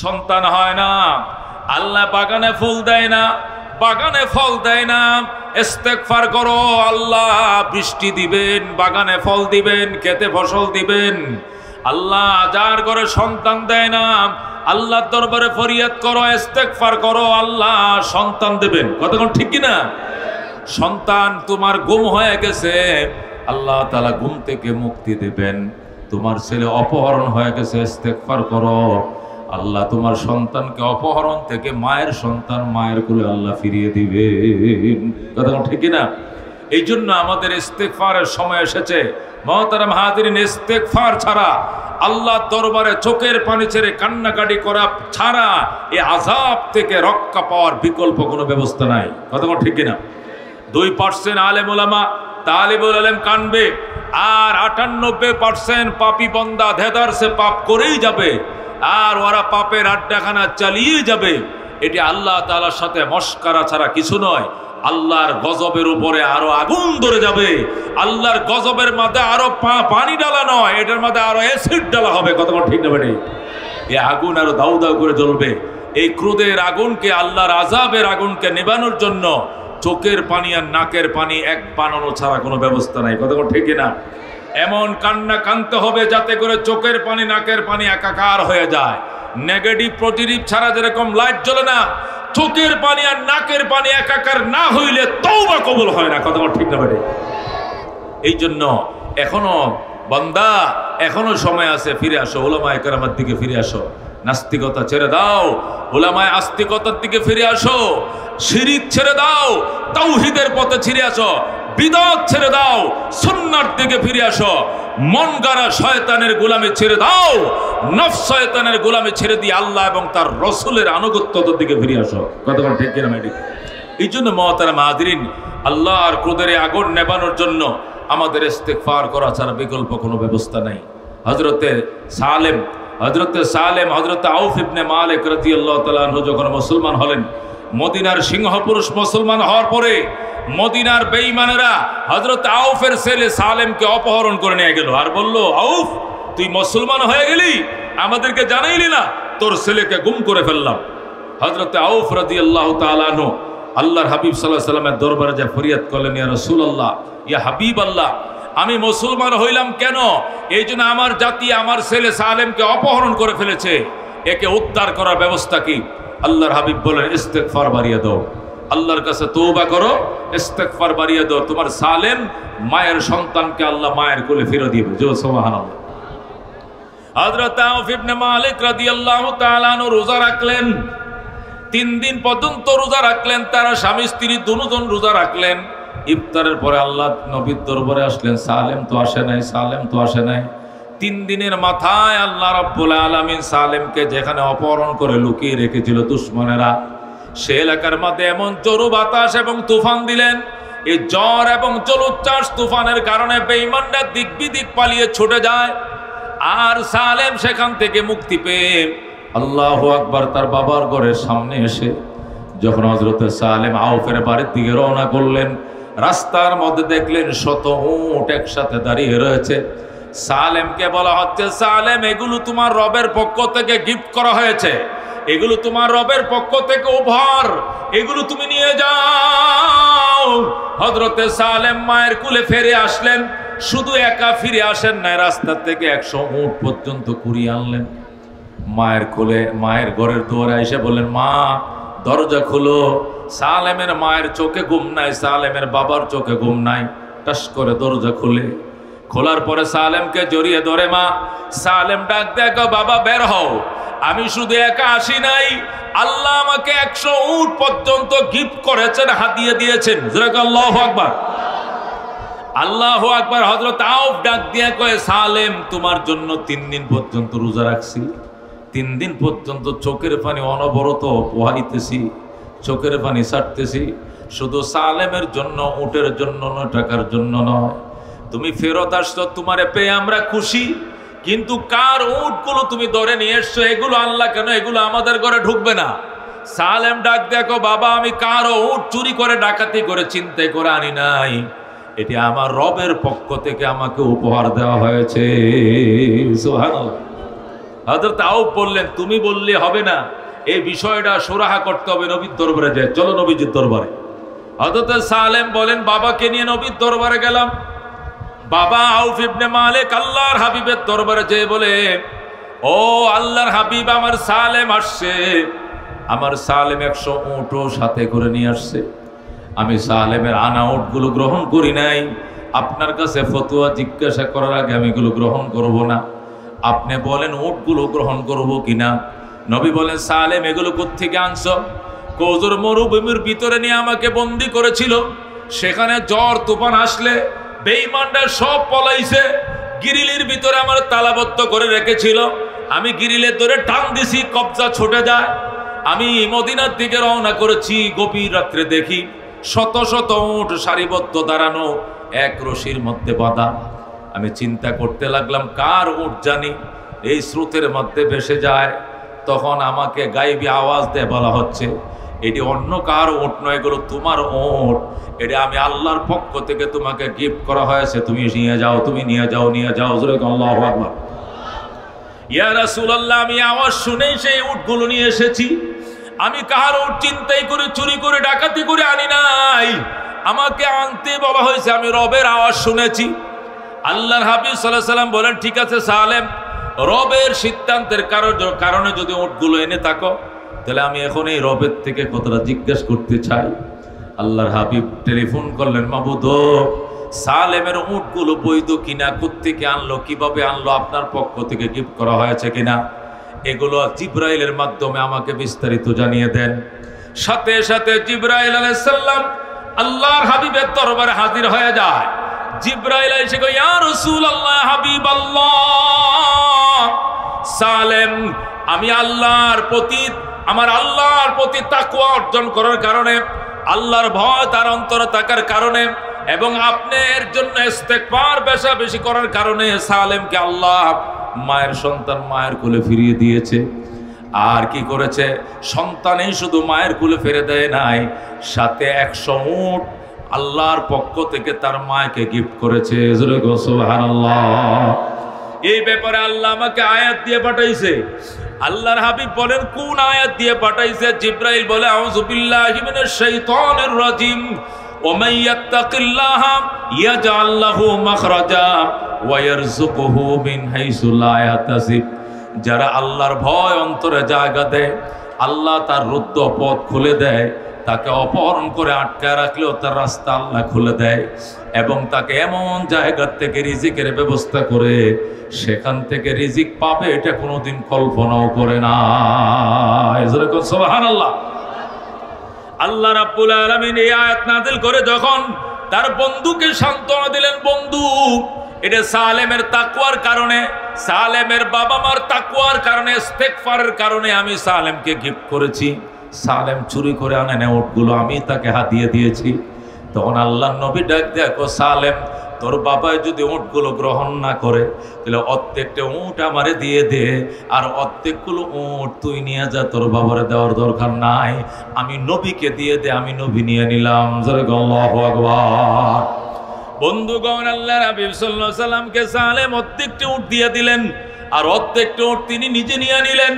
সন্তান হয় না, আল্লাহ বাগানে ফুল দেয় না, বাগানে ফল দেয় না। ইস্তেগফার করো, আল্লাহ বৃষ্টি দিবেন, বাগানে ফল দিবেন, খেতে ফসল দিবেন। আল্লাহ যার ঘরে সন্তান দেয় না, আল্লাহর দরবারে ফরিয়াদ করো, ইস্তেগফার করো, আল্লাহ সন্তান দেবেন। কতক্ষণ ঠিক কিনা? সন্তান তোমার গুম হয়ে গেছে, আল্লাহ তাআলা গুম থেকে মুক্তি দেবেন। তোমার ছেলে অপহরণ হয়ে গেছে, ইস্তেগফার করো, আল্লাহ তোমার সন্তানকে অপহরণ থেকে মায়ের সন্তান মায়ের কোলে আল্লাহ ফিরিয়ে দিবেন। কতক্ষণ ঠিক কিনা? এই জন্য আমাদের ইস্তেগফারের সময় এসেছে। মুহতারাম হাজিরিন, ইস্তেগফার ছাড়া, আল্লাহর দরবারে চোখের পানি ছেড়ে কান্নাকাটি করা ছাড়া এই আযাব থেকে রক্ষা পাওয়ার বিকল্প কোনো ব্যবস্থা নাই। কতক্ষণ ঠিক কিনা? 2% আলেম ওলামা তালিবুল ইলম কানবে, আর 98% পাপী বান্দা ধেদারসে পাপ করেই যাবে, আর ওরা পাপের আড্ডাখানা চালিয়ে যাবে। এটি আল্লাহ তাআলার সাথে মস্কারা ছাড়া কিছু নয়। আল্লাহর গজবের উপরে আরো আগুন ধরে যাবে। আল্লাহর গজবের মধ্যে আরো পানি ডালা নয়, এটার মধ্যে আরো অ্যাসিড ডালা হবে। কতক্ষণ ঠিক না বেটি? এই আগুন আরো দাউ দাউ করে জ্বলবে। এই ক্রোধের আগুনকে, আল্লাহর আযাবের আগুনকে নেভানোর জন্য চোখের পানি আর নাকের পানি এক বানানো ছাড়া কোনো ব্যবস্থা নাই। কতক্ষণ ঠিক না? এমন কান্না কানতে হবে যাতে করে চোখের পানি নাকের পানি একাকার হয়ে যায়। নেগেটিভ পজিটিভ ছাড়া যেরকম লাইট জ্বলে না, চোখের পানি আর নাকের পানি একাকার না হইলে তওবা কবুল হয় না। কতক্ষণ ঠিক না বেটি? এই জন্য এখনো বান্দা, এখনো সময় আছে, ফিরে আসো, উলামায়ে কেরামের দিকে ফিরে আসো। নাস্তিকতা ছেড়ে দাও, উলামায়ে আস্তিকতার দিকে ফিরে আসো। শিরিক ছেড়ে দাও, তাওহীদের পথে ছিড়ে আসো। বিদআত ছেড়ে দাও, সুন্নাহর দিকে ফিরে আসো। মন গড়া শয়তানের গোলামি ছেড়ে দাও, নফস শয়তানের গোলামি ছেড়ে দিয়ে আল্লাহ এবং তার রাসূলের আনুগত্যের দিকে ফিরে আসো। কতক্ষণ ঠিক কিনা মেডি? এই জন্য মুহতারাম হাজিরিন, আল্লাহর ক্রোধের আগুন নেভানোর জন্য আমাদের ইস্তেগফার করা ছাড়া বিকল্প কোনো ব্যবস্থা নাই। হযরতে সালেম, হযরতে আউফ ইবনে মালিক রাদিয়াল্লাহু তাআলা আনহু যখন মুসলমান হলেন, মদিনার সিংহপুরুষ মুসলমান হওয়ার পরে মদিনার বেঈমানেরা হযরত আউফের ছেলে সালেমকে অপহরণ করে নিয়ে গেল, আর বলল, আউফ তুই মুসলমান হয়ে গেলি, আমাদেরকে জানাইলি না, তোর ছেলেকে গুম করে ফেললাম। হযরতে আউফ রাদিয়াল্লাহু তাআলা আনহু আল্লাহর হাবিব সাল্লাল্লাহু আলাইহি ওয়াসাল্লামের দরবারে যা ফরিয়াদ করলেন, ইয়া রাসূলুল্লাহ, ইয়া হাবিবাল্লাহ, আমি মুসলমান হইলাম কেন? এই জন্য আমার জাতি আমার ছেলে সালেমকে অপহরণ করে ফেলেছে, একে উদ্ধার করার ব্যবস্থা কি? আল্লাহর হাবিব বলেন, ইস্তেগফার বাড়িয়ে দাও, আল্লাহর কাছে তওবা করো, ইস্তেগফার বাড়িয়ে দাও, তোমার সালেম মায়ের সন্তানকে আল্লাহ মায়ের কোলে ফিরিয়ে দিবে। জোরে সুবহানাল্লাহ। হযরত আউফ ইবনে মালিক রাদিয়াল্লাহু তাআলা আনহু রোজা রাখলেন, 3 দিন পর্যন্ত রোজা রাখলেন। তারা স্বামী স্ত্রী দুজন রোজা রাখলেন। ইফতারের পরে আল্লাহ নবীর দরবারে আসলেন, সালেম তো আসে নাই, সালেম তো আসে নাই। 3 দিনের মাথায় আল্লাহ রাব্বুল আলামিন সালেমকে যেখানে অপহরণ করে লুকিয়ে রেখেছিল দুশমনেরা, সে এলাকার মধ্যে এমন জোরে বাতাস এবং তুফান দিলেন, এই ঝড় এবং জলোচ্ছ্বাস তুফানের কারণে বেঈমানরা দিক বিদিক পালিয়ে ছুটে যায়। আর সালেম সেখান থেকে মুক্তি পেয়ে আল্লাহু আকবার তার বাবার ঘরের সামনে এসে যখন হযরত সালেম আউফের বাড়ির দিকে রওনা করলেন, রাস্তার মধ্যে দেখলেন শত উট একসাথে দাঁড়িয়ে রয়েছে। সালেমকে বলা হচ্ছে, সালেম এগুলো তোমার রবের পক্ষ থেকে গিফট করা হয়েছে, এগুলো তোমার রবের পক্ষ থেকে উপহার, এগুলো তুমি নিয়ে যাও। হযরতে সালেম মায়ের কুলে ফিরে আসলেন। শুধু একা ফিরে আসেন নাই, রাস্তা থেকে 100 উট পর্যন্ত কুড়িয়ে আনলেন। মায়ের কোলে, মায়ের ঘরের দুয়ারে এসে বললেন, মা দরজা খুলো। সালেমের মায়ের চোখে ঘুম নাই, সালেমের বাবার চোখে ঘুম নাই। টাস করে দরজা খুলে, খোলার পরে সালেমকে জড়িয়ে ধরে মা। সালেম ডাক দেখো, বাবা বের হও, আমি শুধু একা আসি নাই, আল্লাহ আমাকে 100 উট পর্যন্ত গিফট করেছেন, হাদিয়া দিয়েছেন। আল্লাহু আকবার, আল্লাহু আকবার। হযরত আউফ ডাক দিয়ে কয়, সালেম তোমার জন্য 3 দিন পর্যন্ত রোজা রাখছি, 3 দিন পর্যন্ত চোখের পানি অনবরত পোহাইতেছি, চোখের পানি ছাড়তেছি, শুধু সালেমের জন্য, উটের জন্য নয়, টাকার জন্য নয়। তুমি ফেরত আসছো, তোমারে পেয়ে আমরা খুশি, কিন্তু কার উটগুলো তুমি ধরে নিয়ে এসছো, এগুলো আল্লাহ কেন, এগুলো আমাদের ঘরে ঢুকবে না। সালেম ডাক দেখো, বাবা আমি কারো উট চুরি করে ডাকাতি করে চিন্তাই করে আনি নাই, এটি আমার রবের পক্ষ থেকে আমাকে উপহার দেওয়া হয়েছে। সুবহানাল্লাহ। হযরত আউফ বললেন, তুমি বললে হবে না, এই বিষয়টা সুরাহা করতে হবে, নবীর দরবারে যায়, চলো নবীজির দরবারে। হযরত সালেম বলেন, বাবাকে নিয়ে নবীর দরবারে গেলাম। বাবা আউফ ইবনে মালিক আল্লাহর হাবিবের দরবারে যেয়ে বলে, ও আল্লাহর হাবিব, আমার সালেম আসছে। আমার সালেম 100 উটও সাথে করে নিয়ে আসছে। আমি সালেমের আনা উটগুলো গ্রহণ করি নাই। আপনার কাছে ফতোয়া জিজ্ঞাসা করার আগে আমি এগুলো গ্রহণ করব না। আপনি বলেন উটগুলো গ্রহণ করব কিনা। নবী বলেন, সালেম এগুলো কোত্থেকে আনছো? হুজুর মরুভূমির ভিতরে নিয়ে আমাকে বন্দি করেছিল, সেখানে ঝড় তুফান আসলে বেঈমানরা সব পলাইছে, গিরিলের ভিতরে আমার তালাবদ্ধ করে রেখেছিল। আমি গিরিলের ধরে টান দিছি, কবজা ছুটে যায়। আমি মদিনার দিকে রওনা করেছি, গভীর রাত্রে দেখি শত শত উট সারিবদ্ধ দাঁড়ানো, এক রশির মধ্যে বাঁধা। আমি চিন্তা করতে লাগলাম, কার উট জানি এই স্রোতের মধ্যে ভেসে যায়। তখন আমাকে গায়েবী আওয়াজ দিয়ে বলা হচ্ছে, এটি অন্য কার উট নয়, এগুলো তোমার উট। এটা আমি আল্লাহর পক্ষ থেকে তোমাকে গিফট করা হয়েছে, তুমি নিয়ে যাও, তুমি নিয়ে যাও, নিয়ে যাও। আল্লাহু আকবার। ইয়া রাসূলুল্লাহ, আমি আওয়াজ শুনেই সেই উটগুলো নিয়ে এসেছি। আমি কার উট চিন্তাই করে, চুরি করে, ডাকাতি করে আনি নাই। আমাকে আনতে বলা হয়েছে, আমি রবের আওয়াজ শুনেছি। আল্লাহর হাবিব সাল্লাল্লাহু আলাইহি সাল্লাম বলেন, ঠিক আছে সালেম, রবের সিদ্ধান্তের কারণে যদি উটগুলো এনে থাকো, তাহলে আমি এখন এই রবের থেকে কথাটা জিজ্ঞেস করতে চাই। আল্লাহর হাবিব টেলিফোন করলেন, মাবুদ, সালেমের উটগুলো বৈধ কিনা, কোত্থেকে আনলো, কিভাবে আনলো, আপনার পক্ষ থেকে গিফট করা হয়েছে কিনা, এগুলো জিবরাইলের মাধ্যমে আমাকে বিস্তারিত জানিয়ে দেন। সাথে সাথে জিবরাইল আলাইহিস সালাম আল্লাহর হাবিবের দরবারে হাজির হয়ে যায়। জিবরাইল এসে কয়, ইয়া রাসূলুল্লাহ, হাবিবাল্লাহ, সালেম আমি আল্লাহর প্রতি তাকওয়া অর্জন করার কারণে, আল্লাহর ভয় তার অন্তরে থাকার কারণে এবং আপনার জন্য ইস্তেগফার বেশি করার কারণে সালেমকে আল্লাহ মায়ের সন্তান মায়ের কোলে ফিরিয়ে দিয়েছে। আর কি করেছে? সন্তানই শুধু মায়ের কোলে ফিরে দেয় নাই, সাথে 100 উট আল্লাহর পক্ষ থেকে তার মাকে গিফট করেছে। সুবহানাল্লাহ। এই ব্যাপারে আল্লাহ আমাকে আয়াত দিয়ে পাঠাইছে। আল্লাহর হাবিব বলেন, কোন আয়াত দিয়ে পাঠাইছে? জিবরাইল বলে, আউযু বিল্লাহি মিনাশ শাইতানির রাজিম, ওয়া মান ইয়াত্তাকিল্লাহা ইয়াজআল লাহু মাখরাজা ওয়া ইয়ারযুকুহু মিন হাইসু লা ইয়াহতাসিব। যারা আল্লাহর ভয় অন্তরে জায়গা দেয়, আল্লাহ তার রুদ্ধ পথ খুলে দেয়। তাকে অপহরণ করে আটকায় রাখলেও তার রাস্তা আল্লাহ খুলে দেয় এবং তাকে এমন জায়গা থেকে রিজিকের ব্যবস্থা করে সেখান থেকে রিজিক পাবে, এটা কোনোদিন কল্পনাও করে না। সুবহানাল্লাহ। আল্লাহ রাব্বুল আলামিন এই আয়াত নাযিল করে যখন তার বন্ধুকে সান্ত্বনা দিলেন, বন্ধু, এটা সালেমের তাকওয়ার কারণে, সালেমের বাবা মার তাকওয়ার কারণে, ইস্তেগফারের কারণে আমি সালেমকে গিফট করেছি। সালেম চুরি করে আনে না উটগুলো, আমি তাকে হাতিয়ে দিয়েছি। তখন আল্লাহর নবী ডাক দেখো, সালেম, তোর বাবা যদি উটগুলো গ্রহণ না করে, তাহলে অর্ধেকটা উট আমারে দিয়ে দে, আর অর্ধেকগুলো উট তুই নিয়ে যা, তোর বাবারে দেওয়ার দরকার নাই, আমি নবীকে দিয়ে দে, আমি নবী নিয়ে নিলাম। আল্লাহু আকবার। বন্ধুগণ, আল্লাহর হাবিব সাল্লাল্লাহু আলাইহি সাল্লামকে সালেম অর্ধেকটা উট দিয়ে দিলেন, আর অর্ধেকটা উট তিনি নিজে নিয়ে নিলেন।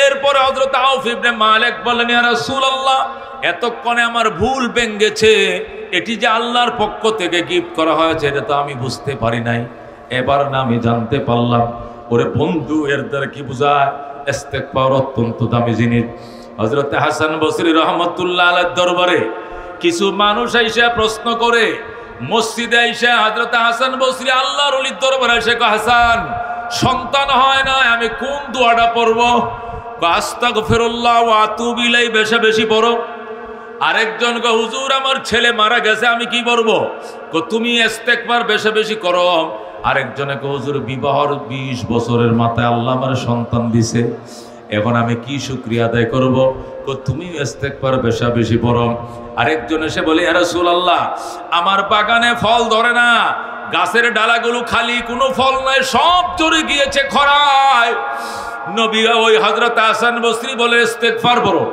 এরপরে হযরত আউফ ইবনে মালিক বললেন, ইয়া রাসূলুল্লাহ, এতক্ষণে আমার ভুল ভেঙেছে, এটি যে আল্লাহর পক্ষ থেকে গিফট করা হয়েছে এটা তো আমি বুঝতে পারি নাই, এবার না আমি জানতে পারলাম। ওরে বন্ধু, এর দ্বারা কি বোঝায়? ইস্তেগফার অত্যন্ত দামি জিনিস। হযরত হাসান বসরি রাহমাতুল্লাহ আলাইহির দরবারে কিছু মানুষ আইসা প্রশ্ন করে, মসজিদে আইসা হযরত হাসান বসরি আল্লাহর ওলির দরবারে এসে কয়, হাসান, সন্তান হয় না, আমি কোন দোয়াটা পড়বো? আস্তাগফিরুল্লাহ ওয়া আতুবু ইলাইহি বেশি পড়ো। আরেকজন কয়, হুজুর, আমার ছেলে মারা গেছে, আমি কি করবো? তুমি ইস্তেগফার বেশি করো। আরেকজনে কয়, হুজুর, বিবাহর 20 বছরের মাথায় আল্লাহ আমার সন্তান দিছে, এখন আমি কি শুকরিয়া আদায় করব? তুমি ইস্তেগফার বেশি পড়ো। আরেকজন এসে বলে, ইয়া রাসূলুল্লাহ, আমার বাগানে ফল ধরে না, গাছের ডালাগুলো খালি, কোনো ফল নাই, সব চড়ে গিয়েছে খরায়। নবী ওই হযরত হাসান বসরি বলে, ইস্তেগফার পড়ো।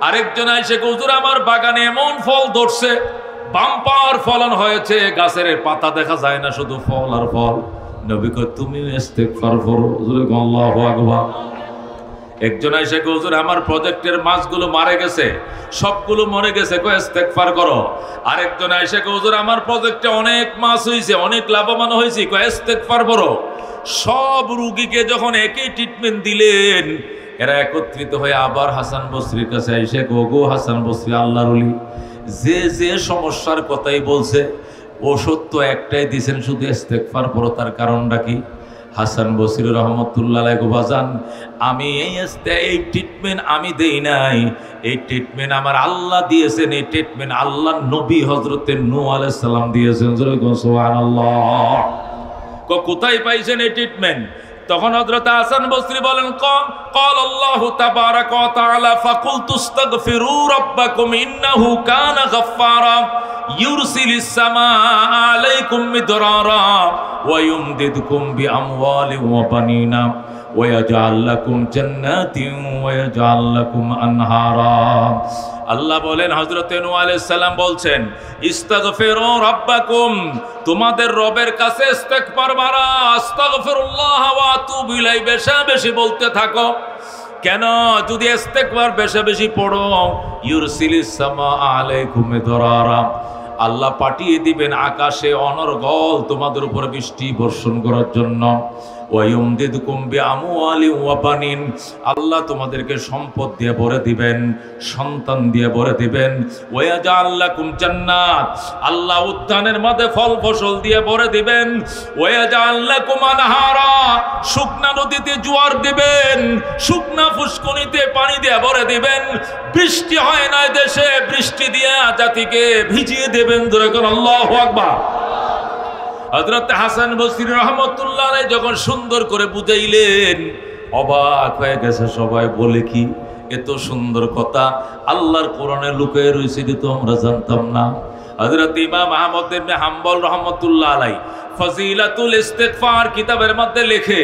আরেকজন এসে, হুজুর, আমার বাগানে এমন ফল ধরছে, বাম্পার ফলন হয়েছে, গাছের পাতা দেখা যায় না, শুধু ফল আর ফল। নবী কয়, তুমি ইস্তেগফার পড়ো। আল্লাহু আকবার। একজন এসে কয় হুজুর আমার প্রজেক্টের মাছগুলো মারা গেছে, সবগুলো মরে গেছে, কয় ইস্তেগফার করো। আরেকজন এসে কয় হুজুর আমার প্রজেক্টে অনেক মাছ হয়েছে, অনেক লাভবান হয়েছে, কয় ইস্তেগফার করো। সব রুগীকে যখন একই ট্রিটমেন্ট দিলেন, এরা একত্রিত হয়ে আবার হাসান বসরির কাছে এসে গো হাসান বসরি আল্লাহর ওলি, যে যে সমস্যার কথাই বলছে ওষুধ তো একটাই দিয়েছেন, শুধু ইস্তেগফার করো, তার কারণটা কি? হাসান বসরি রহমতুল্লাহ আলাইহি বাজান, আমি এই ট্রিটমেন্ট আমি দেই নাই, এই ট্রিটমেন্ট আমার আল্লাহ দিয়েছেন, এই ট্রিটমেন্ট আল্লাহ নবী হযরতে নূহ আলাইহিস সালাম দিয়েছেন। সুবহানাল্লাহ। কোথায় পাইছেন এই ট্রিটমেন্ট? তখন হযরত হাসান বসরি বলেন, قال الله تبارك وتعالى فقلت استغفروا ربكم انه كان غفارا يرسل السماء عليكم مدرارا ويمددكم باموال وبنين ويجعل لكم جنات ويجعل لكم انهارا। আল্লাহ বলেন, হযরত নূহ আলাইহিস সালাম বলছেন, ইস্তাগফিরু রাব্বাকুম, তোমাদের রবের কাছে ইস্তেগফার মারা, আস্তাগফিরুল্লাহ ওয়া আতুবু ইলাইহি, বেশি বেশি বলতে থাকো। কেন? যদি ইস্তেগফার বেশি বেশি পড়ো, ইউরসিলিস সামা আলাইকুম মিদরারা, আল্লাহ পাঠিয়ে দিবেন আকাশে অনর্গল তোমাদের উপর বৃষ্টি বর্ষণ করার জন্য। ওয়ায়ুমদিদকুম বিআমওয়ালি ওয়া বানিন, আল্লাহ তোমাদেরকে সম্পদ দিয়ে ভরে দিবেন, সন্তান দিয়ে ভরে দিবেন। ওয়ায়াজআল লাকুম জান্নাত, আল্লাহ উদ্যানের মধ্যে ফল ফসল দিয়ে ভরে দিবেন। ওয়ায়াজআল লাকুম আনহারা, শুকনা নদীতে জোয়ার দিবেন, শুকনা ফুসকুনিতে পানি দিয়ে ভরে দিবেন। বৃষ্টি হয় না দেশে, বৃষ্টি দিয়ে জাতিকে ভিজিয়ে দেবেন। যেরকম আল্লাহু আকবার। হযরত হাসান বসরি রহমতুল্লাহ আলাইহি যখন সুন্দর করে বুঝাইলেন, অবাক হয়ে গেছে সবাই। বলে কি এত সুন্দর কথা আল্লাহর কোরআনে লুকিয়ে রয়েছে, যে তো আমরা জানতাম না। হযরত ইমাম আহমদ ইবনে হাম্বল রহমতুল্লাহ আলাইহি ফজিলাতুল ইস্তিগফার কিতাবের মধ্যে লেখে,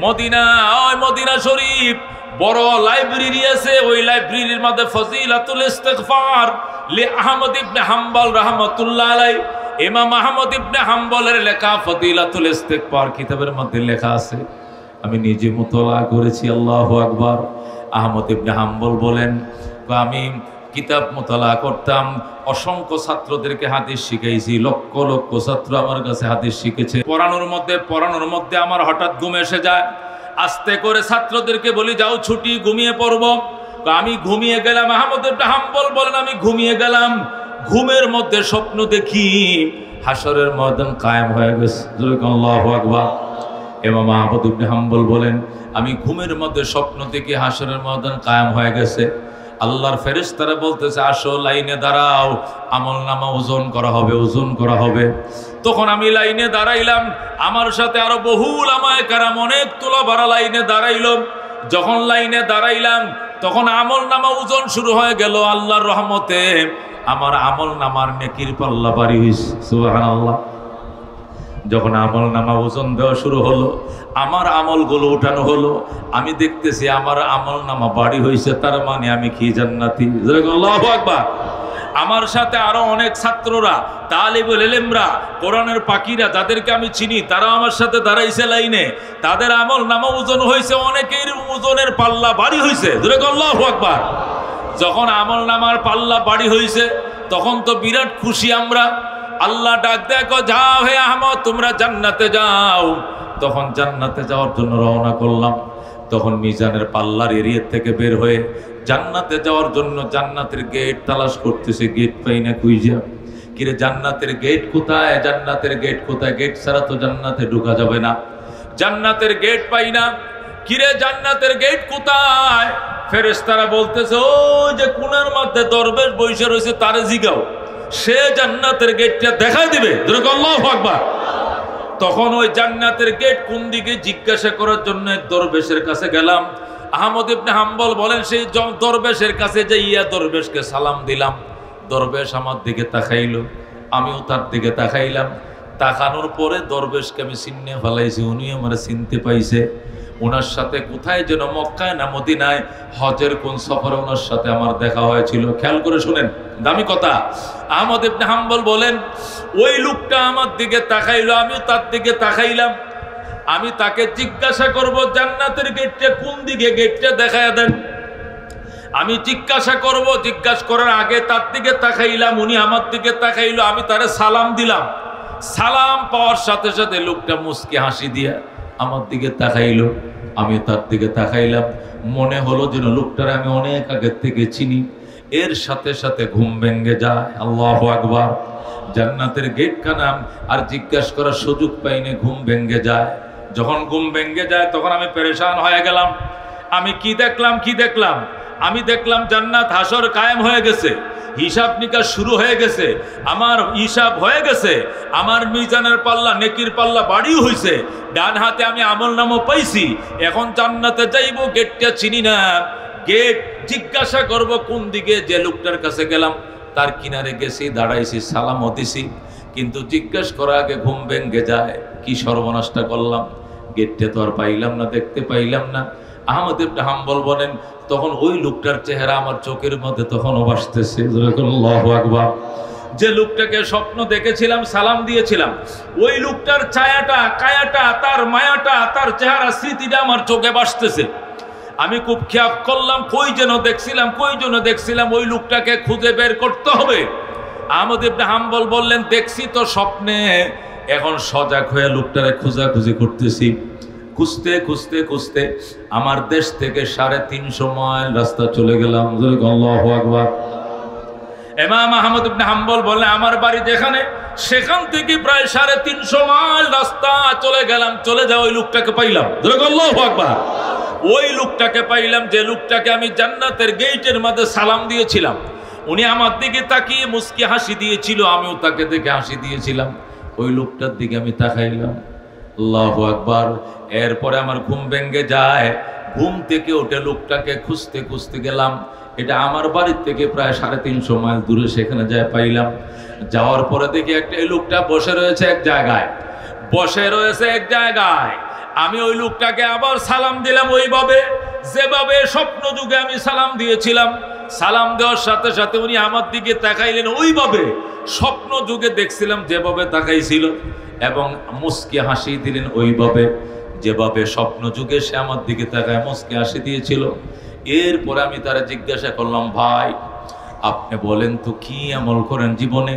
মদিনা শরীফ বড় লাইব্রেরি আছে, ওই লাইব্রেরির মধ্যে ফজিলাতুল ইস্তিগফার লি আহমদ ইবনে হাম্বল রহমতুল্লাহ আলাইহি, ইমাম আহমদ ইবনে হাম্বলের লেখা ফজিলাতুল ইস্তিগফার কিতাবের মধ্যে লেখা আছে। আমি নিজে মুতালা করেছি। আল্লাহু আকবার। আহমদ ইবনে হাম্বল বলেন, আমি কিতাব মুতালা করতাম, অসংখ্য ছাত্রদেরকে হাদিস শিখাইছি, লক্ষ লক্ষ ছাত্র আমার কাছে হাদিস শিখেছে। পড়ানোর মধ্যে আমার হঠাৎ ঘুম এসে যায়। আস্তে করে ছাত্রদেরকে বলি, যাও ছুটি, ঘুমিয়ে পড়বো। আমি ঘুমিয়ে গেলাম। আহমদ ইবনে হাম্বল বলেন, আমি ঘুমিয়ে গেলাম, ঘুমের মধ্যে স্বপ্ন দেখি হাসরের ময়দান কায়েম হয়ে গেছে। আল্লাহু আকবার। ইমাম আহমদ ইবনে হাম্বল বলেন, আমি ঘুমের মধ্যে স্বপ্ন দেখি হাসরের ময়দান কায়েম হয়ে গেছে। আল্লাহর ফেরেশতারা বলতেছে, আসো লাইনে দাঁড়াও, আমলনামা ওজন করা হবে, ওজন করা হবে। তখন আমি লাইনে দাঁড়াইলাম, আমার সাথে আরো বহু উলামায়ে কেরাম অনেক তোলা ভরা লাইনে দাঁড়াইল। যখন লাইনে দাঁড়াইলাম তখন আমলনামা ওজন শুরু হয়ে গেল। আল্লাহর রহমতে আমার আমলনামার নেকির পাল্লা ভারী হইছে। সুবহানাল্লাহ। যখন আমলনামা ওজন দেওয়া শুরু হলো, আমার আমলগুলো উঠানো হলো, আমি দেখতেছি আমার আমলনামা ভারী হয়েছে, তার মানে আমি কি জান্নাতি। আল্লাহু আকবার। আমার সাথে আরো অনেক ছাত্ররা, তালিবুল ইলমরা, কোরআনের পাখিরা, যাদেরকে আমি চিনি, তারা আমার সাথে দাঁড়াইছে লাইনে। তাদের আমলনামা ওজন হয়েছে, অনেকের ওজনের পাল্লা ভারী হয়েছে। আল্লাহু আকবার। যখন আমলনামার পাল্লা ভারী হয়েছে তখন তো বিরাট খুশি আমরা। আল্লাহ ডাক দেখো, যাও হে আহমদ, তোমরা জান্নাতে যাও। তখন জান্নাতে যাওয়ার জন্য রওনা করলাম। তখন মিজানের পাল্লার এরিয়া থেকে বের হয়ে জান্নাতে যাওয়ার জন্য জান্নাতের গেট তালাশ করতেছে, গেট পাই না। কুইজা কিরে জান্নাতের গেট কোথায়, জান্নাতের গেট কোথায়? গেট ছাড়া তো জান্নাতে ঢোকা যাবে না। জান্নাতের গেট পাই না। কিরে জান্নাতের গেট কোথায়? ফেরেশতারা বলতেছে, ওই যে কোণার মধ্যে দরবেশ বসে রয়েছে, তারে জিগাও, সে জান্নাতের গেটটা দেখাই দিবে। আল্লাহু আকবার। তখন ওই জান্নাতের গেট কোন দিকে জিজ্ঞাসা করার জন্য এক দরবেশের কাছে গেলাম। আহমদ ইবনে হাম্বল বলেন, সেই দরবেশের কাছে যাইয়া দরবেশকে সালাম দিলাম। দরবেশ আমার দিকে তাকাইলো, আমিও তার দিকে তাকাইলাম। তাকানোর পরে দরবেশকে আমি চিনে ফেলাইছি, উনি আমার চিনতে পাইছে। ওনার সাথে কোথায় যেন মক্কায় না মদিনায় হজের কোন সফরে ওনার সাথে আমার দেখা হয়েছিল। খেয়াল করে শুনেন, দামি কথা। আহমদ ইবনে হাম্বল বলেন, ওই লোকটা আমার দিকে তাকাইলো, আমিও তার দিকে তাকাইলাম। আমি তাকে জিজ্ঞাসা করব জান্নাতের গেটটা কোন দিকে, গেটটা দেখায় দেন। আমি জিজ্ঞাসা করব, জিজ্ঞাসা করার আগে তার দিকে তাকাইলাম, উনি আমার দিকে তাকাইলো, আমি তারে সালাম দিলাম। সালাম পাওয়ার সাথে সাথে লোকটা মুচকি হাসি দিয়া আমার দিকে তাকাইলো, আমি তার দিকে তাকাইলাম। মনে হলো যেন লোকটারে আমি অনেক আগের থেকে চিনি। এর সাথে সাথে ঘুম ভেঙে যায়। আল্লাহু আকবার। জান্নাতের গেট কানাম আর জিজ্ঞাসা করার সুযোগ পাইনি, ঘুম ভেঙে যায়। যখন ঘুম ভেঙে যায় তখন আমি পেরেশান হয়ে গেলাম। আমি কি দেখলাম? আমি দেখলাম জান্নাত হাসর কায়েম হয়ে গেছে, হিসাব নিকাশ শুরু হয়ে গেছে, আমার হিসাব হয়ে গেছে, আমার মিজানের পাল্লা, নেকির পাল্লা বাড়িও হয়েছে, ডান হাতে আমি আমল নামও পাইছি। এখন জান্নাতে যাইব, গেটটা চিনি না, গেট জিজ্ঞাসা করব কোন দিকে। যে লোকটার কাছে গেলাম তার কিনারে গেছি, দাঁড়াইছি, সালামও দিছি, কিন্তু জিজ্ঞাসা করার আগে ঘুম ভেঙে যায়। কি সর্বনাশটা করলাম, গেটটা তো আর পাইলাম না, দেখতে পাইলাম না। আহমদ ইবনে হাম্বল বলেন তখন ওই লোকটার চেহারা আমার চোখের মধ্যে তখনও ভাসতেছে। আল্লাহু আকবার। যে লোকটাকে স্বপ্ন দেখেছিলাম, সালাম দিয়েছিলাম, ওই লোকটার ছায়াটা, কায়াটা, তার মায়াটা, তার চেহারা, স্মৃতিটা আমার চোখে ভাসতেছে। আমি খুব খেয়াল করলাম কই যেন দেখছিলাম, ওই লোকটাকে খুঁজে বের করতে হবে। আহমদ ইবনে হাম্বল বললেন দেখছি তো স্বপ্নে, এখন সজাগ হয়ে লোকটারে খোঁজাখুঁজি করতেছি। খুঁজতে আমার দেশ থেকে 350 মাইল রাস্তা চলে গেলাম। আল্লাহু আকবার। ইমাম আহমদ ইবনে হাম্বল বললেন আমার বাড়ি যেখানে, সেখান থেকে প্রায় 350 মাইল রাস্তা চলে গেলাম। চলে যাও, ওই লোকটাকে পাইলাম। আল্লাহু আকবার। ওই লোকটাকে পাইলাম, যে লোকটাকে আমি জান্নাতের গেটের মধ্যে সালাম দিয়েছিলাম। উনি আমার দিকে তাকিয়ে মুচকি হাসি দিয়েছিল, আমিও তাকে দেখে হাসি দিয়েছিলাম। ওই লোকটার দিকে আমি তাকাইলাম। আল্লাহু আকবার। এরপরে আমার ঘুম ভেঙে যায়। ঘুম থেকে উঠে লোকটাকে খুঁজতে গেলাম। এটা আমার বাড়ির থেকে প্রায় 350 মাইল দূরে, সেখানে যায় পাইলাম। যাওয়ার পরে দেখি এই লোকটা বসে রয়েছে এক জায়গায়। আমি ওই লোকটাকে আবার সালাম দিলাম ওইভাবে, যেভাবে স্বপ্ন যুগে আমি সালাম দিয়েছিলাম। সালাম দেওয়ার সাথে সাথে উনি আমার দিকে তাকাইলেন ওইভাবে, স্বপ্ন যুগে দেখছিলাম যেভাবে তাকাইছিল, এবং মুচকি হাসি দিলেন ওইভাবে, যেভাবে স্বপ্ন যুগে সে আমার দিকে তাকায় মুচকি হাসি দিয়েছিল। এরপরে আমি তারা জিজ্ঞাসা করলাম, ভাই আপনি বলেন তো কি আমল করেন জীবনে?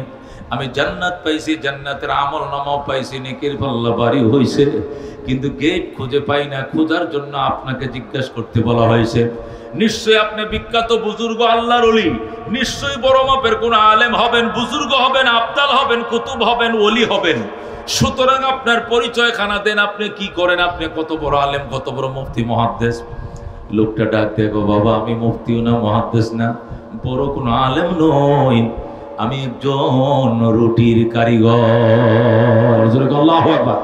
আমি জান্নাত পাইছি, জান্নাতের আমল নামাও পাইছি, নেকির পাল্লা বাড়ি হয়েছে, কিন্তু গেট খুঁজে পাই না। খোঁজার জন্য আপনাকে জিজ্ঞাসা করতে বলা হয়েছে। নিশ্চয়ই আপনি বিখ্যাত বুজুর্গ, আল্লাহর ওলি, নিশ্চয়ই বড় মাপের কোন আলেম হবেন, বুজুর্গ হবেন, আবদাল হবেন, কুতুব হবেন, ওলি হবেন। সুতরাং আপনার পরিচয় খানা দেন, আপনি কি করেন, আপনি কত বড় আলেম, কত বড় মুফতি, মুহাদ্দিস। লোকটা ডাক দেখো, বাবা আমি মুফতিও না, মুহাদ্দিস না, বড় কোন আলেম নই, আমি একজন রুটির কারিগর। আল্লাহু আকবার।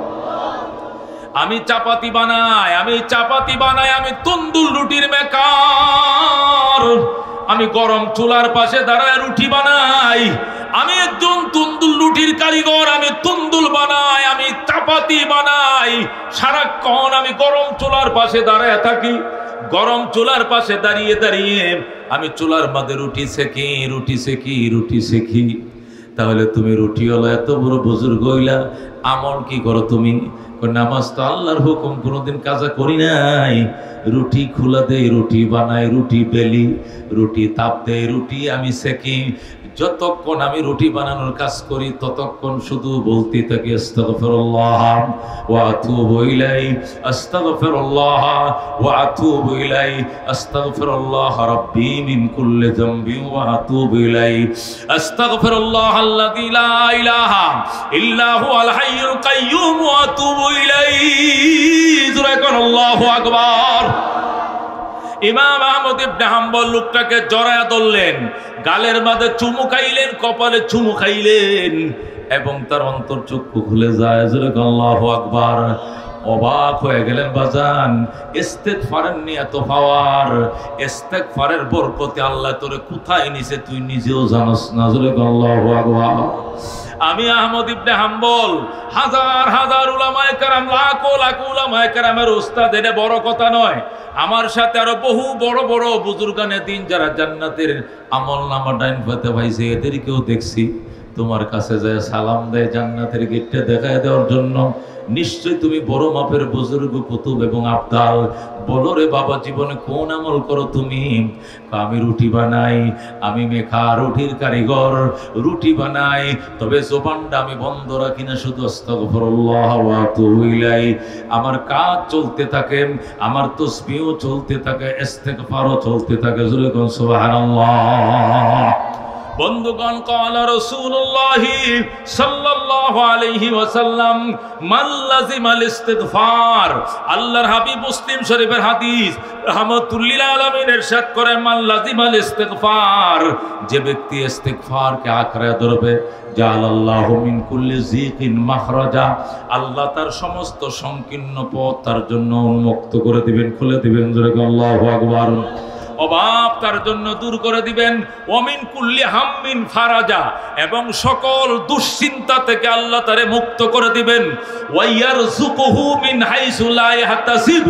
আমি চাপাতি বানাই, আমি তন্দুর রুটির মেকার। আমি গরম চুলার পাশে দাঁড়ায় রুটি বানাই। আমি একজন তন্দুর রুটির কারিগর। আমি তন্দুল বানাই, আমি চাপাতি বানাই। সারাক্ষণ আমি গরম চুলার পাশে দাঁড়ায় থাকি। গরম চুলার পাশে দাঁড়িয়ে আমি চুলার মধ্যে রুটি সেকি। তাহলে তুমি রুটিওয়ালা, এত বড় বুজুর্গ হইলা, আমল কি করো তুমি? নামাজ তো আল্লাহর হুকুম, কোনোদিন কাজা করি নাই। রুটি খোলা দেই, রুটি বানাই, রুটি বেলি, রুটি তাপ দেই, রুটি আমি সেকি। যতক্ষণ আমি রুটি বানানোর কাজ করি ততক্ষণ শুধু বলতে থাকি আস্তাগফিরুল্লাহ ওয়া আতুবু ইলাইহি, আস্তাগফিরুল্লাহ ওয়া আতুবু ইলাইহি, আস্তাগফিরুল্লাহ রাব্বি মিন কুল্লি যামবি ওয়া আতুবু ইলাইহি, আস্তাগফিরুল্লাহ আল্লাযী লা ইলাহা ইল্লা হুয়াল হাইয়ুল কাইয়্যুম ওয়া আতুবু ইলাইহি। আল্লাহু আকবার। ইমাম আহমদ ইবনে হাম্বল লোকটাকে জড়ায়া ধরলেন, গালের মাঝে চুমু খাইলেন, কপালে চুমু খাইলেন, এবং তার অন্তর্চক্ষু খুলে যায়। আল্লাহু আকবার। অবাক হয়ে গেলেন বাজান, ইস্তেগফারের নিয়ে এত পাওয়ার, ইস্তেগফারের বরকতে আল্লাহ তোরে কোথায় নিছে তুই নিজেও জানোস না। আল্লাহু আকবার। আমি আহমদ ইবনে হাম্বল হাজার উলামায়ে কেরাম, লাখো উলামায়ে কেরামের উস্তাদ, এটা বড় কথা নয়। আমার সাথে আরো বহু বড় বড় বুজুর্গানে দিন যারা জান্নাতের আমল নামা ডাইন পাতে পাইছে, এদেরকেও দেখছি। তোমার কাছে যায় সালাম দেয় জান্নাতের গেটটা দেখায় দেওয়ার জন্য। নিশ্চয় তুমি বড় মাপের বুজুর্গ কুতুব এবং আবদাল। বলো রে বাবা, জীবনে কোন আমল করো তুমি? আমি রুটি বানাই, আমি মেখা রুটির কারিগর, রুটি বানাই, তবে জবানটা আমি বন্ধ রাখি না, শুধু আস্তাগফিরুল্লাহ ওয়া আতুবু ইলাইহি। আমার কাজ চলতে থাকে, আমার তাসবিহও চলতে থাকে, ইস্তিগফারও চলতে থাকে। জোরে কোন সুবহানাল্লাহ। বন্ধুগণ, ক্বালা রাসূলুল্লাহ সাল্লাল্লাহু আলাইহি ওয়াসাল্লাম মান লাযিমাল ইস্তিগফার। আল্লাহর হাবিব মুসলিম শরীফের হাদিস রাহমাতুল লিল আলামিন ইরশাদ করেন, মান লাযিমাল ইস্তিগফার, যে ব্যক্তি ইস্তিগফারকে আঁকড়ে ধরবে, জাআলাল্লাহু মিন কুল্লি যিকিন মাখরাজা, আল্লাহ তার সমস্ত সংকীর্ণ পথ তার জন্য উন্মুক্ত করে দিবেন, খুলে দিবেন। জোরে আল্লাহু আকবার। অভাব তার জন্য দূর করে দিবেন। ওয়ামিন কুল্লি হাম্মিন ফারাজা, এবং সকল দুশ্চিন্তা থেকে আল্লাহ তারে মুক্ত করে দিবেন। ওয়াইয়ারযুকুহু মিন হাইসু লা ইয়াহতাসিব,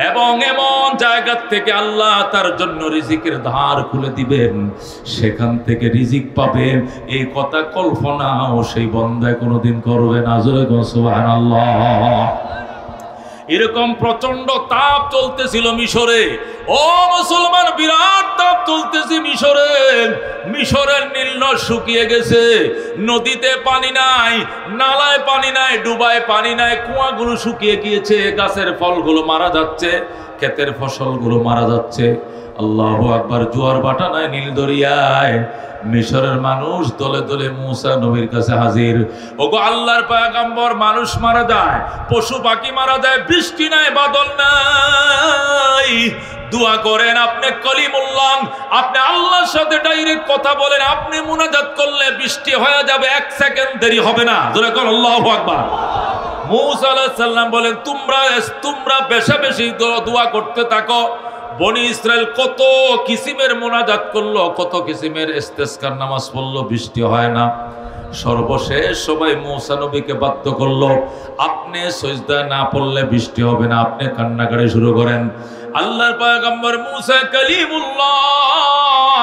এবং এমন জায়গা থেকে আল্লাহ তার জন্য রিজিকের ধার খুলে দিবেন, সেখান থেকে রিজিক পাবে। এই কথা কল্পনাও সেই বান্দা কোনোদিন করবে না। জোরে কোন সুবহানাল্লাহ। এরকম প্রচন্ড তাপ চলতেছিল মিশরে। ও মুসলমান, বিরাট তাপ চলতেছে মিশরে। মিশরের নীল নদ শুকিয়ে গেছে, নদীতে পানি নাই, নালায় পানি নাই, ডুবায় পানি নাই, কুয়াগুলো শুকিয়ে গিয়েছে, গাছের ফলগুলো মারা যাচ্ছে, ক্ষেতের ফসলগুলো মারা যাচ্ছে। আল্লাহু আকবার। জোয়ার ভাটা নাই নীল দরিয়ায়। মিশরের মানুষ দলে দলে মুসা নবীর কাছে হাজির। ওগো আল্লাহর পয়গম্বর, মানুষ মারা যায়, পশু পাখি মারা যায়, বৃষ্টি নাই, বাদল নাই, দোয়া করেন। আপনি কলিমুল্লাহ, আপনি আল্লাহর সাথে ডাইরেক্ট কথা বলেন, আপনি মুনাজাত করলে বৃষ্টি হয়ে যাবে, 1 সেকেন্ড দেরি হবে না। জোরে বলেন আল্লাহু আকবার। মুসা আলাইহিস সালাম বলেন, তোমরা বেশি বেশি দোয়া করতে থাকো। বনি ইসরায়েল কত কিসিমের মোনাজাত করলো, কত কিসিমের ইস্তেসকার নামাজ পড়লো, বৃষ্টি হয় না। সর্বশেষ সবাই মুসা নবীকে বাধ্য করলো, আপনি সিজদা না পড়লে বৃষ্টি হবে না, আপনি কান্নাকাটি শুরু করেন। আল্লাহর পয়গম্বর মুসা কালিমুল্লাহ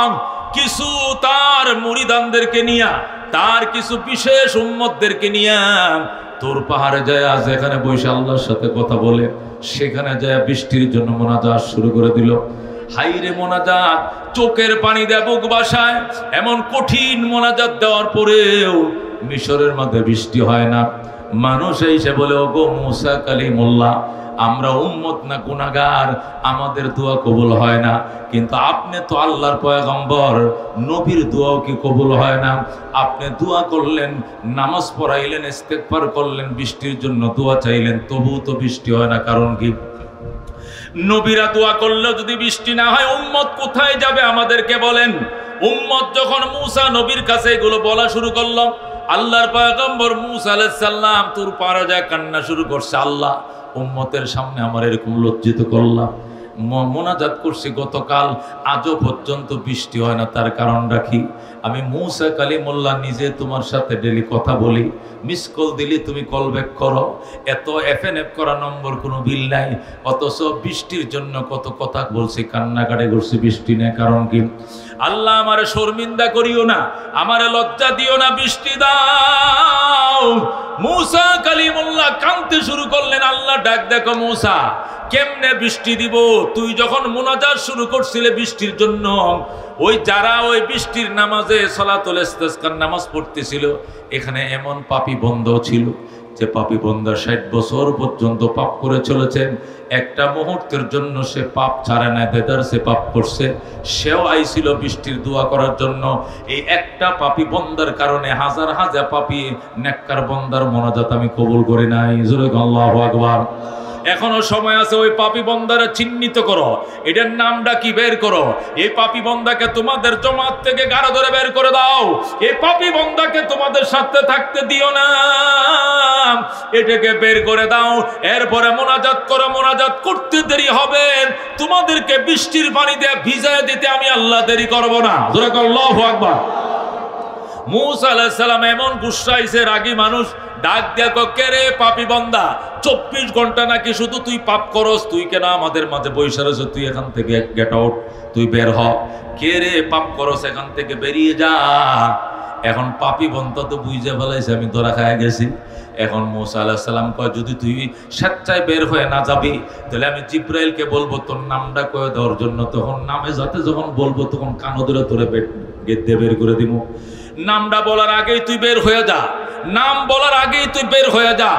কিছু তার মুরিদানদেরকে নিয়া, তার কিছু বিশেষ উম্মতদেরকে নিয়া তোর পাহাড়ে যায়, যেখানে বসে আল্লাহর সাথে কথা বলে, সেখানে যায় বৃষ্টির জন্য মোনাজাত শুরু করে দিল। হাইরে মোনাজাত, চোখের পানি দেয় বুক বাসায়। এমন কঠিন মোনাজাত দেওয়ার পরেও মিশরের মধ্যে বৃষ্টি হয় না। মানুষ এসে বলে, ওগো মুসা কালিমুল্লাহ, আমরা উম্মত না গুনাহগার, আমাদের দোয়া কবুল হয় না, কিন্তু আপনি তো আল্লাহর পয়গম্বর, নবীর দোয়াও কি কবুল হয় না? আপনি দোয়া করলেন, নামাজ পড়াইলেন, ইস্তেগফার করলেন, বৃষ্টির জন্য দোয়া চাইলেন, তবুও তো বৃষ্টি হয় না, কারণ কি? নবীরা দোয়া করলেও যদি বৃষ্টি না হয়, উম্মত কোথায় যাবে আমাদেরকে বলেন? উম্মত যখন মুসা নবীর কাছে এগুলো বলা শুরু করলো, আল্লাহর পয়গম্বর মুসা আলাইহিস সালাম তুর পারা যায় কান্না শুরু করছে, আল্লাহ উম্মতের সামনে আমার এরকম লজ্জিত করলাম, মোনাজাত করছি গতকাল, আজও পর্যন্ত বৃষ্টি হয় না, তার কারণ রাখি? আমি মুসা কালিমুল্লাহ নিজে তোমার সাথে ডেলি কথা বলি, মিস কল দিলি তুমি কল ব্যাক করো, এত এফএনএফ করা নম্বর কোনো বিল নাই, অথচ বৃষ্টির জন্য কত কথা বলছি, কান্নাকাটি করছি, বৃষ্টি নেই, কারণ কি? আল্লাহ আমারে শর্মিন্দা করিও না, আমারে লজ্জা দিও না, বৃষ্টি দাও। মুসা কালিমুল্লাহ কাঁদতে শুরু করলেন। আল্লাহ ডাক, দেখো মুসা, কেমনে বৃষ্টি দিব? তুই যখন মুনাজাত শুরু করছিলে বৃষ্টির জন্য, ওই যারা ওই বৃষ্টির নামাজে সালাতুল ইস্তিসকার নামাজ পড়তেছিল, এখানে এমন পাপী বন্ধ ছিল যে পাপী বন্ধা 60 বছর পর্যন্ত পাপ করে চলেছেন, একটা মুহূর্তের জন্য সে পাপ ছাড়ে না, দেদার সে পাপ করছে, সেও আইছিল বৃষ্টির দোয়া করার জন্য। এই একটা পাপী বন্দার কারণে হাজার হাজার পাপী নেককার বন্দার মোনাজাত আমি কবুল করি নাই। জোরে আল্লাহু আকবার। এখনো সময় আছে, ওই পাপী বন্দারে চিহ্নিত করো, এটার নামটা কি বের করো, এই পাপী বন্দাকে তোমাদের জমাত থেকে গাড়ো ধরে বের করে দাও, এই পাপী বন্দাকে তোমাদের সাথে থাকতে দিও না, এটাকে বের করে দাও। এরপরে মোনাজাত করো, মোনাজাত করতে দেরি হবে, তোমাদেরকে বৃষ্টির পানি দিয়ে ভিজায় দিতে আমি আল্লাহ দেরি করব না। জোরে আল্লাহু আকবার। মুসা আলাইহিস সালাম এমন গুসাইছে, রাগী মানুষ, ডাক দিয়া কে রে পাপী বন্দা, 24 ঘন্টা নাকি শুধু তুই পাপ করস, তুই কেন আমাদের মাঝে বইসা রয়েছ? তুই এখান থেকে গেট আউট, তুই বের হ। কে রে পাপ করস, এখান থেকে বেরিয়ে যা। এখন পাপি বন্ধ তো বুঝে ফেলাইছে আমি ধরা খায় গেছি। এখন মূসা আলাইহিস সালাম কয় যদি তুই স্বেচ্ছায় বের হয়ে না যাবি তাহলে আমি জিব্রাইলকে বলবো তোর নামটা কয়ে দেওয়ার জন্য, তখন নামে যাতে যখন বলবো তখন কানো ধরে তোরে গেট দিয়ে বের করে দিব। নামটা বলার আগেই তুই বের হয়ে যা, নাম বলার আগেই তুই বের হয়ে যা।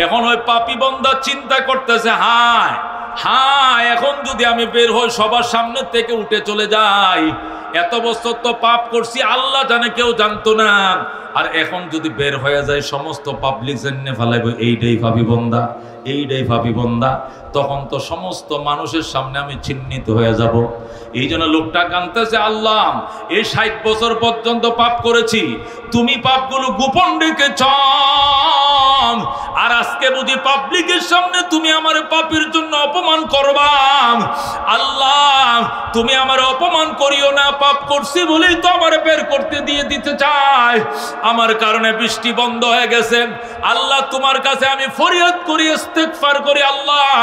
এখন ওই পাপি বন্ধা চিন্তা করতেছে, হায় হায় এখন যদি আমি বের হই সবার সামনে থেকে উঠে চলে যাই, এত বছর তো পাপ করছি আল্লাহ জানে কেউ জানতো না, আর এখন যদি বের হয়ে যায় সমস্ত পাবলিক জেনে ফেলাইব এইটাই পাপী বান্দা, এইটাই পাপী বান্দা, তখন তো সমস্ত মানুষের সামনে আমি চিহ্নিত হয়ে যাব। এই জন্য লোকটা কাঁদতেছে, আল্লাহ এই 60 বছর পর্যন্ত পাপ করেছি, তুমি পাপগুলো গোপন রেখেছ, আর আজকে বুঝি পাবলিকের সামনে তুমি আমার পাপের জন্য অপমান করবা। আল্লাহ তুমি আমার অপমান করিও না, পাপ করছি বলেই তো আমার বের করতে দিতে চাই, আমার কারণে বৃষ্টি বন্ধ হয়ে গেছে। আল্লাহ তোমার কাছে আমি ফরিয়াদ করি, ইস্তেগফার করি, আল্লাহ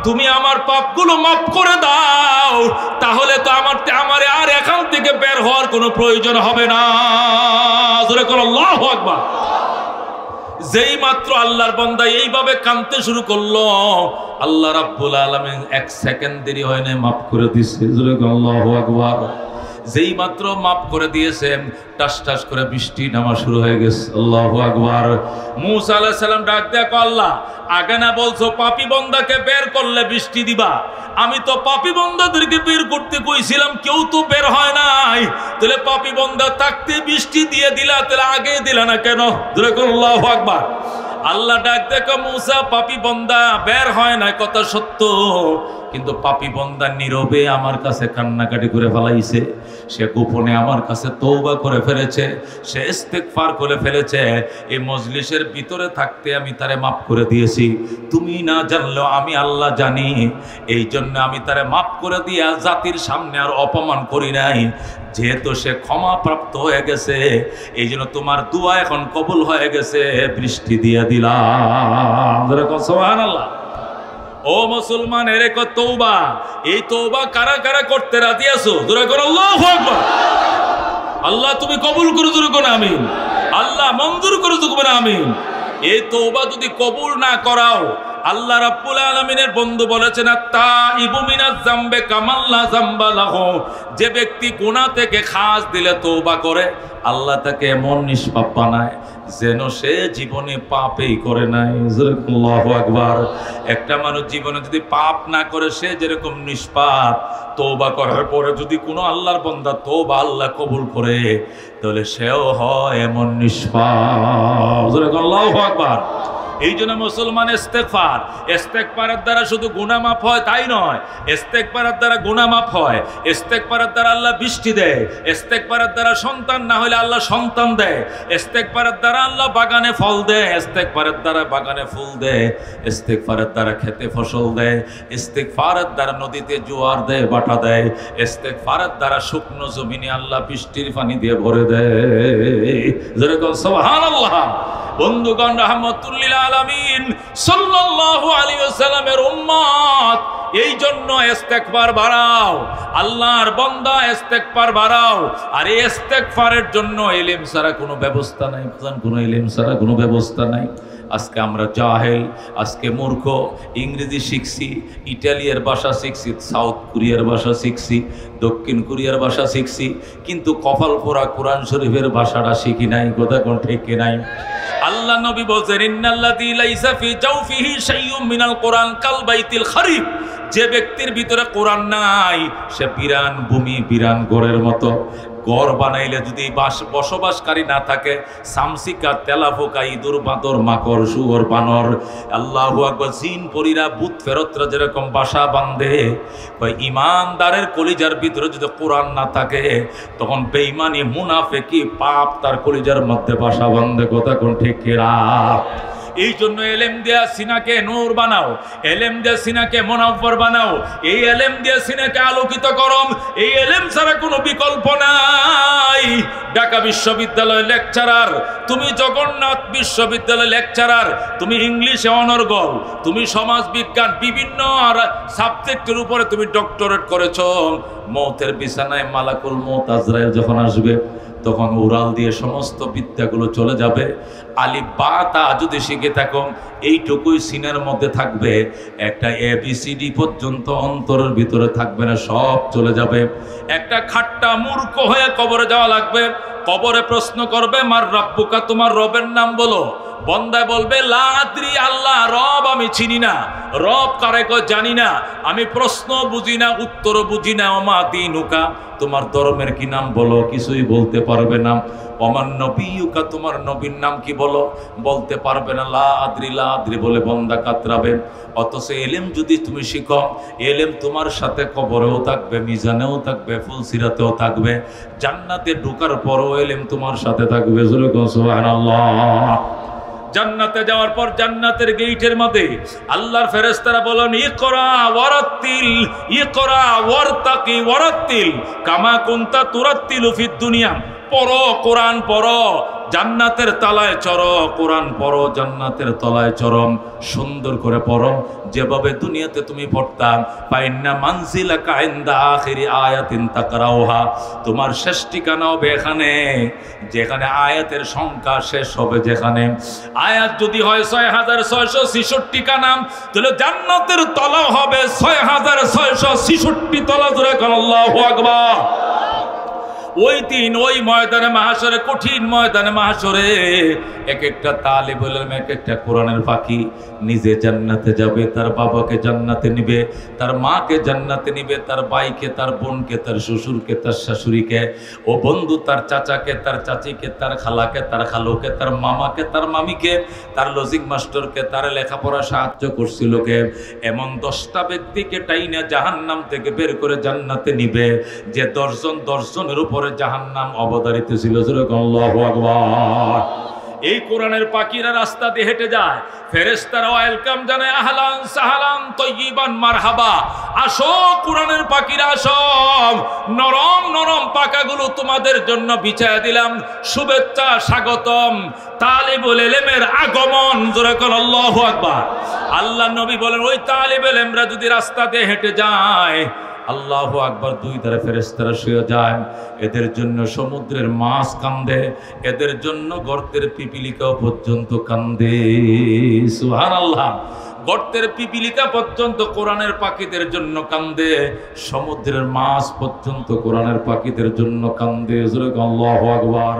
তুমি আমার পাপগুলো মাফ করে দাও, তাহলে তো আমার আর এখান থেকে বের হওয়ার কোনো প্রয়োজন হবে না। জোরে করো আল্লাহু আকবার। যেই মাত্র আল্লাহর বান্দা এইভাবে কাঁদতে শুরু করলো, আল্লাহ রাব্বুল আলামিন 1 সেকেন্ড দেরি হয় না, মাফ করে দিয়েছে। জোরে করো আল্লাহু আকবার। যেই মাত্র মাফ করে দিয়েছেন টাস টাস করে বৃষ্টি নামা শুরু হয়ে গেছে। আল্লাহু আকবার। মূসা আলাইহিস সালাম ডাক দেয়া, আল্লাহ আগে না বলছো পাপী বান্দাকে বের করলে বৃষ্টি দিবা, আমি তো পাপী বান্দাদেরকে বের করতে কইছিলাম, কেউ তো বের হয় নাই, তাহলে পাপী বান্দা থাকতে বৃষ্টি দিয়ে দিলা, তাহলে আগে দিলা না কেন? জোরে করো আল্লাহু আকবার। আল্লাহ ডাক দেখো, মূসা পাপী বান্দা বের হয় না কথা সত্য, কিন্তু পাপী বান্দা নীরবে আমার কাছে কান্নাকাটি করে ফেলাইছে, সে গোপনে আমার কাছে তওবা করে ফেলেছে, সে ইস্তেগফার করে ফেলেছে। এই মজলিসের ভিতরে থাকতে আমি তারে মাফ করে দিয়েছি, তুমি না জানলেও আমি আল্লাহ জানি, এই জন্য আমি তারে মাফ করে দিয়া জাতির সামনে আর অপমান করি নাই। যেহেতু সে ক্ষমা প্রাপ্ত হয়ে গেছে, এই জন্য তোমার দোয়া এখন কবুল হয়ে গেছে, বৃষ্টি দিয়ে দিলাম। সুবহানাল্লাহ। ও মুসলমান, এরে কো তওবা, এই তওবা কারা কারা করতে রাজি আছো? জোরে করো আল্লাহু আকবার। আল্লাহ তুমি কবুল করো, জোরে করো আমিন। আল্লাহ মঞ্জুর করো, জোরে করো আমিন। এই তওবা যদি কবুল না করাও, আল্লাহ রাব্বুল আলামিনের বন্ধু বলেছেন, আত-তাইবু মিনাজ যামবে কামান লা যামবা লাহু, যে ব্যক্তি গুনাহ থেকে খাস দিলে তওবা করে, আল্লাহ তাকে এমন নিষ্পাপ বানায় যেন সে জীবনে পাপই করে নাই। আল্লাহু আকবার। একটা মানুষ জীবনে যদি পাপ না করে, সে যেরকম নিষ্পাপ, তওবা করার পরে যদি কোনো আল্লাহর বান্দা তওবা আল্লাহ কবুল করে, তাহলে সেও হয় এমন নিষ্পাপ। আল্লাহু আকবার। এই জন্য মুসলমান ইস্তেগফারের দ্বারা শুধু গুনাহ মাফ হয় তাই নয়, ইস্তেগফারের দ্বারা গুনাহ মাফ হয়, ইস্তেগফারের দ্বারা আল্লাহ বৃষ্টি দেয়, ইস্তেগফারের দ্বারা সন্তান না হলে আল্লাহ সন্তান দেয়, ইস্তেগফারের দ্বারা আল্লাহ বাগানে ফল দেয়, ইস্তেগফারের দ্বারা বাগানে ফুল দেয়, ইস্তেগফারের দ্বারা খেতে ফসল দেয়, ইস্তেগফারের দ্বারা নদীতে জোয়ার দেয়, বাটা দেয়, ইস্তেগফারের দ্বারা শুকনো জমিনে আল্লাহ বৃষ্টির পানি দিয়ে ভরে দেয়। যেরকম সুবহানাল্লাহ। বন্ধুগণ, রাহমাতুল লিল আলামিন সাল্লাল্লাহু আলাইহি ওয়াসাল্লামের উম্মত, এই জন্য ইস্তেগফার বাড়াও, আল্লাহর বান্দা ইস্তেগফার বাড়াও। আর এই ইস্তেগফারের জন্য ইলম ছাড়া কোনো ব্যবস্থা নাই, কোনো ইলম ছাড়া কোনো ব্যবস্থা নাই। আজকে আমরা জাহেল, আজকে মূর্খ, ইংরেজি শিখছি, ইটালিয়ার ভাষা শিখছি, সাউথ কোরিয়ার ভাষা শিখছি, দক্ষিণ কোরিয়ার ভাষা শিখছি, কিন্তু কপাল পোড়া কোরআন শরীফের ভাষাটা শিখি নাই। কথা কোন ঠিক নাই? আল্লাহ নবী বলেন, ইন্নাল্লাযী লাইসা ফি জাওফিহি শাইউম মিনাল কোরআন কাল বাইতিল খারিব, যে ব্যক্তির ভিতরে কোরআন নাই সে বিরান ভূমি, বিরান ঘরের মতো। ঘর বানাইলে যদি বসবাসকারী না থাকে, সামসিকা, তেলাপোকা, ইঁদুর, বাঁদর, মাকড়, শুয়োর, বানর, আল্লাহু আকবার, জিন পরীরা, ভূত ফেরতরা যেরকম বাসা বাঁধে, ইমানদারের কলিজার ভিতরে যদি কোরআন না থাকে, তখন বেঈমানি, মুনাফিকি, পাপ তার কলিজার মধ্যে বাসা বাঁধে। কথা কোন ঠিক কিনা? এই জন্য এলেম দিয়া সিনাকে নূর বানাও, এলেম দিয়া সিনাকে মুনাফফর বানাও, এই এলেম দিয়া সিনাকে আলোকিত করো। এই এলেম ছাড়া কোনো বিকল্প নাই। ঢাকা বিশ্ববিদ্যালয় লেকচারার, তুমি জগন্নাথ বিশ্ববিদ্যালয় লেকচারার, তুমি ইংলিশে অনর্গল, তুমি সমাজ বিজ্ঞান, বিভিন্ন সাবজেক্টের উপরে তুমি ডক্টরেট করেছো, মৌতের বিছানায় মালাকুল মৌত আজরাইল যখন আসবে তখন উড়াল দিয়ে সমস্ত বিদ্যাগুলো চলে যাবে। আলিফ বা তা যদি শিখে থাকো এইটুকুই সিনার মধ্যে থাকবে, একটা ABCD পর্যন্ত অন্তরের ভিতরে থাকবে না, সব চলে যাবে। একটা খাট্টা মূর্খ হয়ে কবরে যাওয়া লাগবে। কবরে প্রশ্ন করবে মার রাব্বুকা, তোমার রবের নাম বলো। বন্দায় বলবে লা আদরি, আল্লাহ রব আমি চিনি না, রব কারে কয় জানি না, আমি প্রশ্ন বুঝি না, উত্তর বুঝি না। ওমা দীনুকা, তোমার ধর্মের কি নাম বলো, কিছুই বলতে পারবে না। ওমান নবিয়ুকা, তোমার নবীর নাম কি বলো, বলতে পারবে না। লা আদরি বলে বন্দা কাতরাবে। অথচ এলেম যদি তুমি শিখো, এলেম তোমার সাথে কবরেও থাকবে, মিজানেও থাকবে, ফুলসিরাতেও থাকবে, জান্নাতে ঢোকার পরও এলেম তোমার সাথে থাকবে। সুবহানাল্লাহ। জান্নাতে যাওয়ার পর জান্নাতের গেটের মধ্যে আল্লাহর ফেরেশতারা বলেন ইকরা ওয়ারাত্তিল, ইকরা ওয়ারতাকি ওয়ারাত্তিল কামা কুনতা তুরাত্তিলু ফিদ দুনিয়া। পড়ো কোরআন পড়ো, জান্নাতের তলায় চড়ো, কোরআন পড়ো, জান্নাতের তলায় চড়ো, সুন্দর করে পড়ো যেভাবে দুনিয়াতে তুমি পড়তাম। ফাইন্না মানজিলাকা ইনদা আখিরি আয়াতিন তাকরাউহা, তোমার শেষ ঠিকানা হবে এখানে, যেখানে আয়াতের সংখ্যা শেষ হবে। যেখানে আয়াত যদি হয় 6666 কানা, তাহলে জান্নাতের তলা হবে 6666 তলা। জোরে বলো আল্লাহু আকবার। ওই দিন ওই ময়দানে মাহশরে, কঠিন ময়দানে মাহশরে, এক একটা তালিবুল ইলম, এক একটা কোরআনের পাখি নিজে জান্নাতে যাবে, তার বাবাকে জান্নাতে নিবে, তার মাকে জান্নাতে নিবে, তার ভাইকে, তার বোনকে, তার শ্বশুরকে, তার শাশুড়িকে, ও বন্ধু তার চাচাকে, তার চাচিকে, তার খালাকে, তার খালুকে, তার মামাকে, তার মামিকে, তার লজিক মাস্টারকে, তার লেখাপড়া সাহায্য করছিলকে, এমন 10টা ব্যক্তিকে টাইনা জাহান্নাম থেকে বের করে জান্নাতে নিবে, যে 10 জনের উপরে জাহান্নাম অবধারিত ছিল। আল্লাহু আকবার। এই কোরআনের পাখিরা রাস্তা দিয়ে হেঁটে যায়, ফেরেশতারা ওয়েলকাম জানায়, আহলান সাহলান তয়্যিবান মারহাবা, আসো কোরআনের পাখিরা আসো, নরম নরম পাখাগুলো তোমাদের জন্য বিছায়া দিলাম, শুভেচ্ছা স্বাগতম, তালিবুল ইলমের আগমন। জোরে বলো আল্লাহু আকবার। আল্লাহ নবী বলেন ওই তালিবুল ইলমরা যদি রাস্তা দিয়ে হেঁটে যায়, আল্লাহু আকবার, দুই ধারে ফেরেশতারা শুয়ে যায়, এদের জন্য সমুদ্রের মাছ কান্দে, এদের জন্য গর্তের পিপিলিকা পর্যন্ত কান্দে। সুবহানাল্লাহ। গর্তের পিপিলিকা পর্যন্ত কোরআনের পাখিদের জন্য কান্দে, সমুদ্রের মাছ পর্যন্ত কোরআনের পাখিদের জন্য কান্দে। আল্লাহু আকবার।